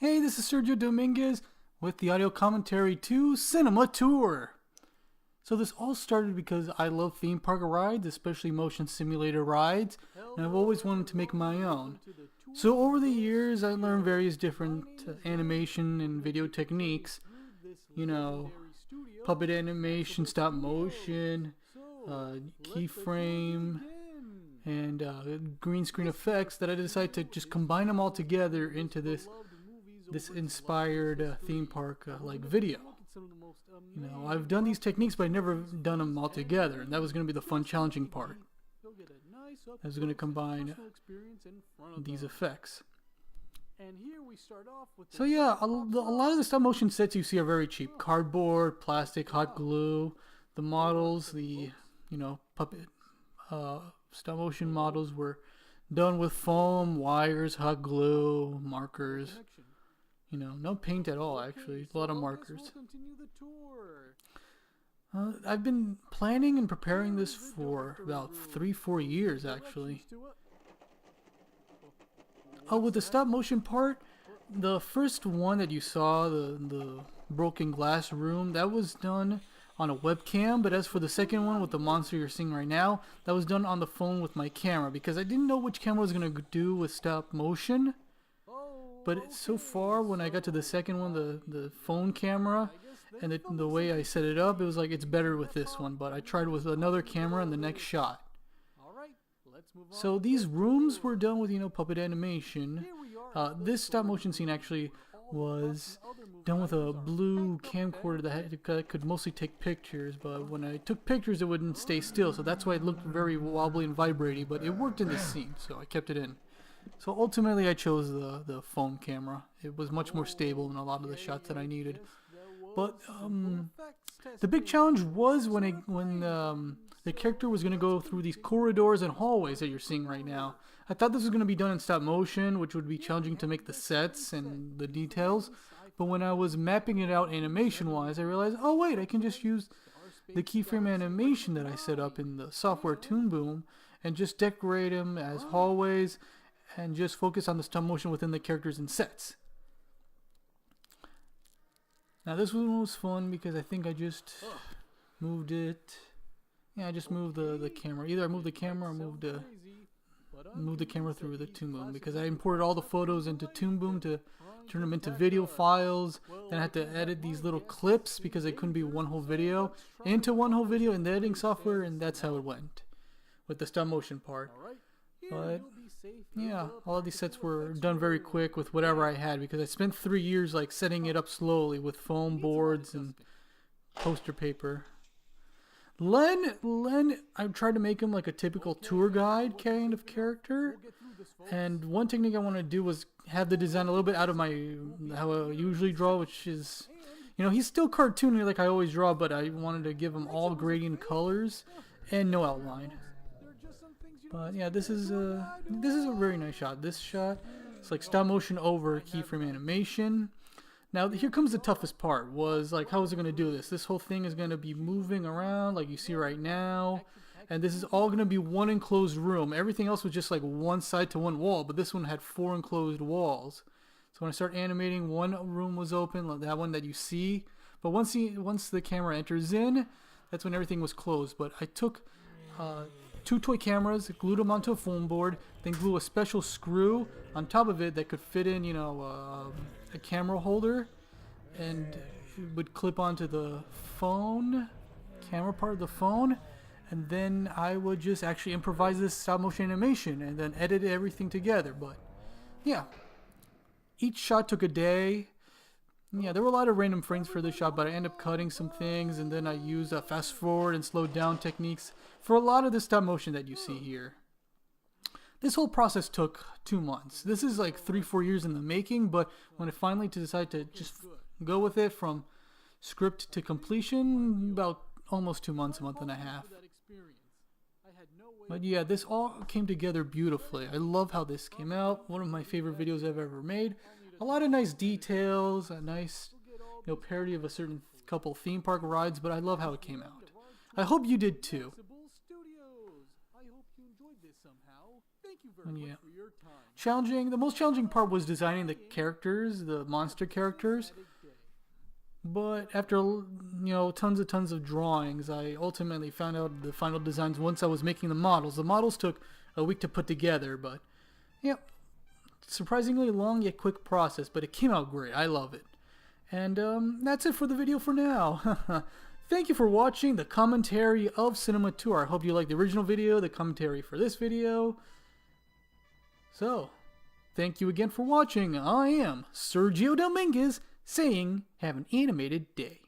Hey, this is Sergio Dominguez with the audio commentary to Cinema Tour. So this all started because I love theme park rides, especially motion simulator rides, and I've always wanted to make my own. So over the years, I learned various different animation and video techniques, puppet animation, stop motion, keyframe, and green screen effects that I decided to just combine them all together into this inspired theme park like video. I've done these techniques, but I never done them all together, and that was going to be the fun, challenging part. I was going to combine these effects. So yeah, a lot of the stop motion sets you see are very cheap: cardboard, plastic, hot glue. The models, the puppet stop motion models were done with foam, wires, hot glue, markers. No paint at all, actually. A lot of markers. I've been planning and preparing this for about 3-4 years, actually. Oh, with the stop motion part, the first one that you saw, the broken glass room, that was done on a webcam. But as for the second one with the monster you're seeing right now, that was done on the phone with my camera, because I didn't know which camera I was going to do with stop motion. But so far, when I got to the second one, the phone camera, and the way I set it up, it was like it's better with this one. But I tried with another camera in the next shot. So these rooms were done with, puppet animation. This stop motion scene actually was done with a blue camcorder that could mostly take pictures. But when I took pictures, it wouldn't stay still. So that's why it looked very wobbly and vibrating. But it worked in this scene, so I kept it in. So ultimately, I chose the phone camera. It was much more stable in a lot of the shots that I needed. But the big challenge was when the character was going to go through these corridors and hallways that you're seeing right now. I thought this was going to be done in stop motion, which would be challenging to make the sets and the details. But when I was mapping it out animation-wise, I realized, oh wait, I can just use the keyframe animation that I set up in the software Toon Boom and just decorate them as hallways, and just focus on the stop motion within the characters and sets. Now this one was fun because I think I just moved it. Yeah, I just moved the camera. Either I moved the camera or moved the camera through the Toon Boom, because I imported all the photos into Toon Boom to turn them into video files. Then I had to edit these little clips because they couldn't be one whole video into one whole video in the editing software, and that's how it went with the stop motion part. But yeah, all of these sets were done very quick with whatever I had, because I spent 3 years setting it up slowly with foam boards and poster paper. Len, I tried to make him like a typical tour guide kind of character, and one technique I wanted to do was have the design a little bit out of how I usually draw, which is, he's still cartoony like I always draw, but I wanted to give him all gradient colors and no outline. But yeah, this is a very nice shot. This shot, it's like stop motion over keyframe animation. Now here comes the toughest part, was like, how is it going to do this? This whole thing is going to be moving around like you see right now. And this is all going to be one enclosed room. Everything else was just like one side to one wall, but this one had 4 enclosed walls. So when I start animating, one room was open, like that one that you see. But once the camera enters in, that's when everything was closed. But I took 2 toy cameras, glued them onto a foam board, then glue a special screw on top of it that could fit in, a camera holder, and it would clip onto the camera part of the phone, and then I would just actually improvise this stop motion animation and then edit everything together. But yeah, each shot took a day. Yeah, there were a lot of random frames for this shot, but I ended up cutting some things, and then I used fast forward and slow down techniques for a lot of the stop motion that you see here. This whole process took 2 months. This is like 3-4 years in the making, but when I finally decided to just go with it from script to completion, about almost 2 months, a month and a half. But yeah, this all came together beautifully. I love how this came out. One of my favorite videos I've ever made. A lot of nice details, a nice parody of a certain couple theme park rides, but I love how it came out. I hope you did too. And yeah, challenging. The most challenging part was designing the characters, the monster characters. But after, you know, tons of drawings, I ultimately found out the final designs once I was making the models. The models took a week to put together, but yeah, surprisingly long yet quick process, but it came out great. I love it. And that's it for the video for now. Thank you for watching the commentary of Cinema Tour. I hope you liked the original video, the commentary for this video. So, thank you again for watching. I am Sergio Dominguez, saying have an animated day.